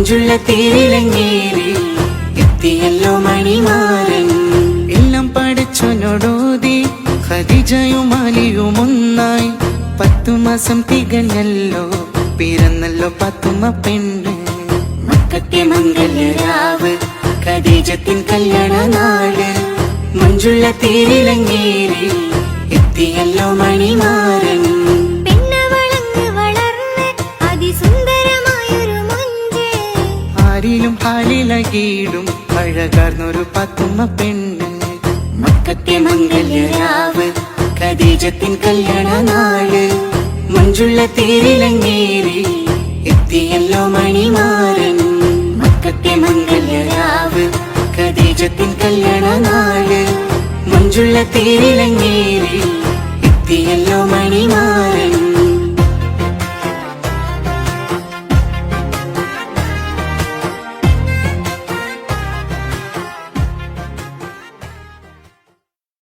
മഞ്ചുള്ള തേരിലങ്ങേറി എത്തിയല്ലോ മണിമാരൻ. എല്ലാം പഠിച്ചോനോടോതി ഖദീജയും അലിയും ഒന്നായി. 10 മാസം തികഞ്ഞല്ലോ, പിറന്നല്ലോ പാത്തുമ്മ പെണ്ണ്. മക്കത്തെ മംഗല്യരാവ് ഖദീജത്തിൻ കല്യാണ നാള്. മഞ്ചുള്ള തേരിലങ്ങേറി എത്തിയല്ലോ മണിമാരൻ. ആരിലും ഹാലിലകീടും അഴകാർന്നൊരു പാത്തുമ്മ പെണ്ണ്. മക്കത്തെ മംഗല്യരാവ് ഖദീജത്തിൻ കല്യാണ നാള്. മഞ്ചുള്ള തേരിലങ്ങേറി എത്തിയല്ലോ മണിമാരൻ. മക്കത്തെ മംഗല്യരാവ് ഖദീജത്തിൻ കല്യാണ നാള്. മഞ്ചുള്ള തേരിലങ്ങേറി എത്തിയല്ലോ മണിമാരൻ.